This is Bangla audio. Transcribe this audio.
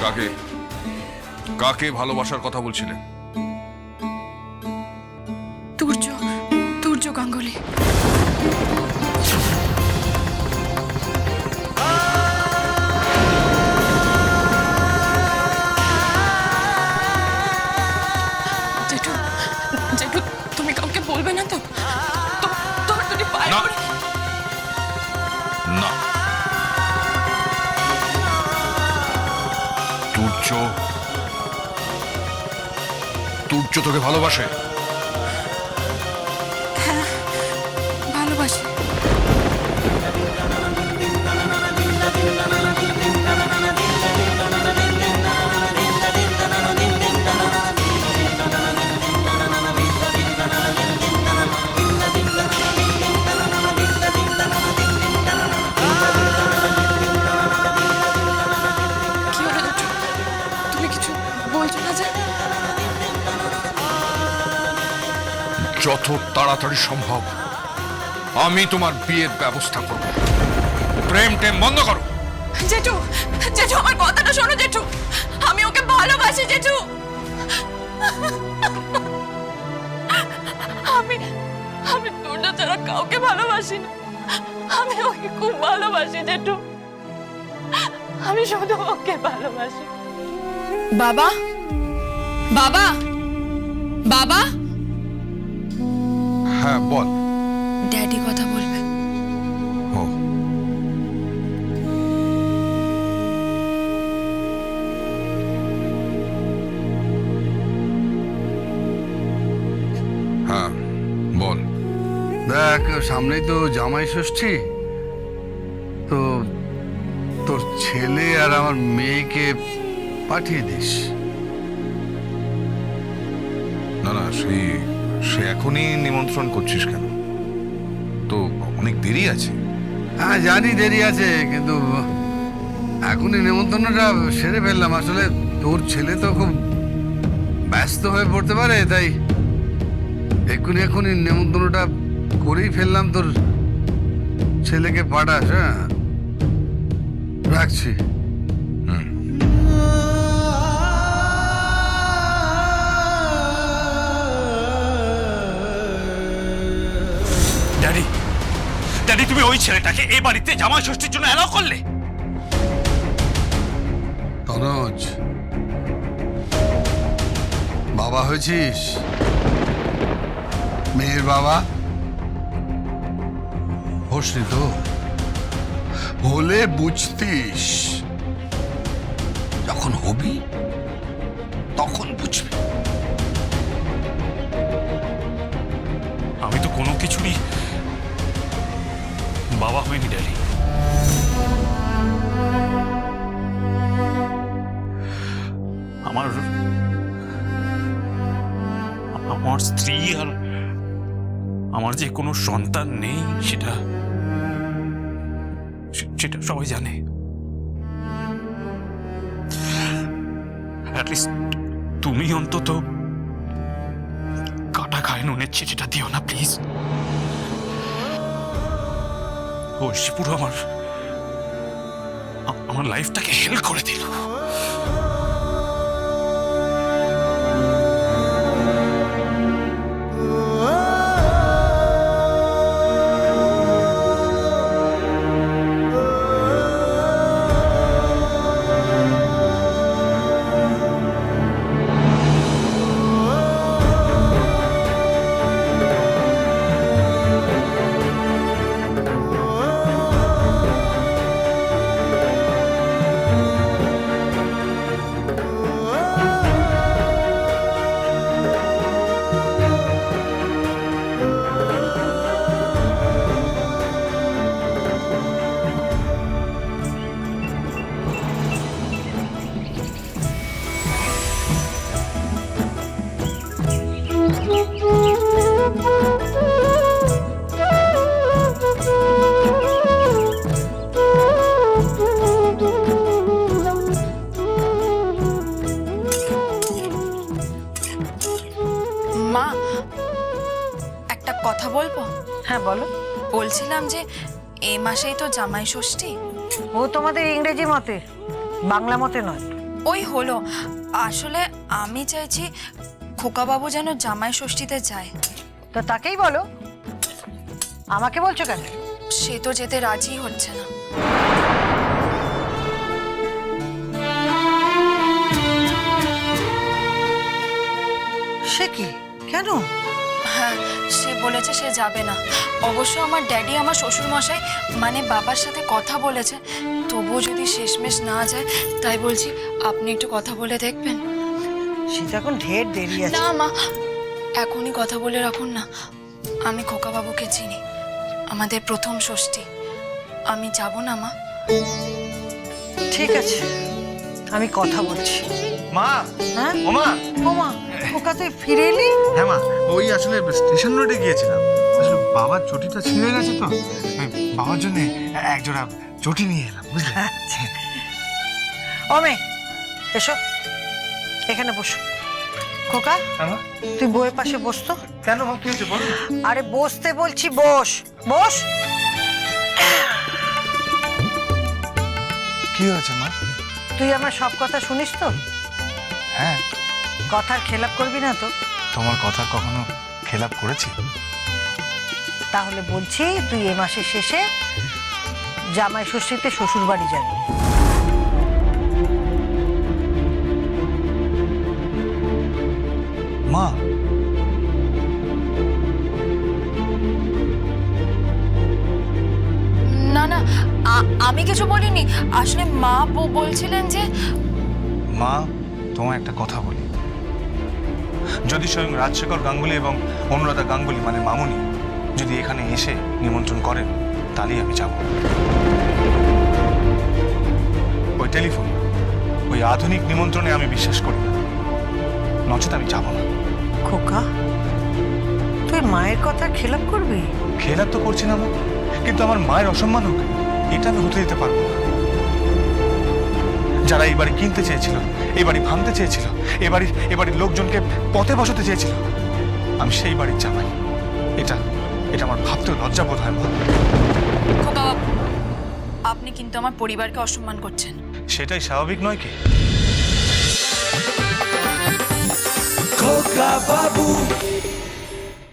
কাকে কাকে ভালোবাসার কথা বলছিলেন? তুর্য তুর্য গাঙ্গুলি। জেঠু জেঠু তুমি কাউকে বলবে না তো? তোমার দুটি পায়ে না। পড়ি। না, তুর্য তুর্য তোকে ভালোবাসে। হ্যাঁ ভালোবাসি। কি হলো জেঠু? তুমি কিছু বলছো না যে? যত তাড়াতাড়ি সম্ভব আমি তোমার বিয়ের ব্যবস্থা করব। প্রেম টেম বন্ধ করো। জেঠু জেঠু আমার কথাটা শোনো জেঠু, আমি ওকে ভালোবাসি জেঠু। আমি আমি তুর্য ছাড়া কাউকে ভালোবাসি না। আমি ওকে খুব ভালোবাসি জেঠু, আমি শুধু ওকে ভালোবাসি। বাবা বাবা বাবা। হ্যাঁ বল। ড্যাডি কথা বলবে। ও হ্যাঁ বল। দেখ, সামনেই তো জামাই ষষ্ঠী, তো তোর ছেলে আর আমার মেয়েকে পাঠিয়ে দিস। না না, সে এখনই নিমন্ত্রণ করছিস কেন? তো অনেক দেরি আছে। হ্যাঁ জানি দেরি আছে, কিন্তু এখনই নেমন্তন্নটা সেরে ফেললাম। আসলে তোর ছেলে তো খুব ব্যস্ত হয়ে পড়তে পারে, তাই এখনই নেমন্তন্নটা করেই ফেললাম। তোর ছেলেকে পাঠাস। হ্যাঁ রাখছি। ড্যাডি ড্যাডি, তুমি ওই ছেলেটাকে এই বাড়িতে জামাই ষষ্ঠীর জন্য অ্যালাউ করলে? তনজ, বাবা হয়েছিস, মেয়ের বাবা হোসনি তো, হলে বুঝতিস, যখন হবি তখন বুঝবি। আমি তো কোনো কিছুরই বাবা হইনি ড্যাডি। আমার আমার স্ত্রী আর আমার যে কোনো সন্তান নেই সেটা সবাই জানে। অ্যাটলিস্ট তুমি অন্তত কাটা খায় নুনের চিঠিটা দিও না প্লিজ। ঐশী পুরো আমার লাইফটাকে হেল করে দিল। মা একটা কথা বলবো? হ্যাঁ বলো। বলছিলাম যে এই মাসেই তো জামাই ষষ্ঠী। ও তোমাদের ইংরেজি মতে, বাংলা মতে নয়। ওই হলো, আসলে আমি চাইছি খোকাবাবু যেন জামাই ষষ্ঠীতে যায়। তো তাকেই বলো, আমাকে বলছো কেন? সে তো যেতে রাজি হচ্ছে না। সে কি, কেন? হ্যাঁ, সে বলেছে সে যাবে না। অবশ্য আমার ড্যাডি আমার শ্বশুরমশাই মানে বাবার সাথে কথা বলেছে, তবুও যদি শেষমেশ না যায়, তাই বলছি আপনি একটু কথা বলে দেখবেন। সে তো এখন ঢের দেরি আছে। না মা, এখনই কথা বলে রাখুন না। আমি খোকাবাবুকে চিনি, আমাদের প্রথম ষষ্ঠী, আমি যাব না মা। ঠিক আছে, আমি কথা বলছি। মা, হ্যাঁ ও মা, ওমা, খোকা তুই ফিরে এলি? হ্যাঁ মা, ওই আসলে স্টেশন রোডে গিয়েছিলাম। আসলে বাবার চটিটা ছিঁড়ে গেছে তো, ওই বাবার জন্য এক জোড়া চটি নিয়ে এলাম, বুঝলে? ও মেয়ে, এসো, এখানে বসো। খোকা, হ্যাঁ মা, তুই বইয়ের পাশে বসতো। কেন মা, কি হয়েছে বল? আরে বসতে বলছি, বস বস। কি হয়েছে মা? তুই আমার সব কথা শুনিস তো? হ্যাঁ। কথার খেলাপ করবি না তো? তোমার কথা কখনো খেলাপ করেছি? তাহলে বলছি, তুই এ মাসের শেষে জামাই ষষ্ঠীতে শ্বশুর বাড়ি যাবি। মা, না না, আমি কিছু বলিনি। আসলে মা বলছিলেন যে মা, তোমায় একটা কথা বলি। যদি স্বয়ং রাজশেখর গাঙ্গুলি এবং অনুরাধা গাঙ্গুলি মানে মামুনি যদি এখানে এসে নিমন্ত্রণ করেন, তাহলেই আমি যাব। ওই টেলিফোন, ওই আধুনিক নিমন্ত্রণে আমি বিশ্বাস করি না, নচেত আমি যাব না। খোকা, তুই মায়ের কথা খেলাপ করবি? খেলাপ তো করছি না মা, কিন্তু আমার মায়ের অসম্মান হোক এটা আমি হতে দিতে পারবো না। যারা এই বাড়ি কিনতে চেয়েছিল, এই বাড়ি ভাঙতে চেয়েছিল, এ বাড়ির লোকজনকে পথে বসাতে চেয়েছিল, আমি সেই বাড়ির জামাই। এটা এটা আমার ভাবতেও লজ্জা বোধ হয় মা। খোকাবাবু, আপনি কিন্তু আমার পরিবারকে অসম্মান করছেন। সেটাই স্বাভাবিক নয় কি? খোকা বাবু।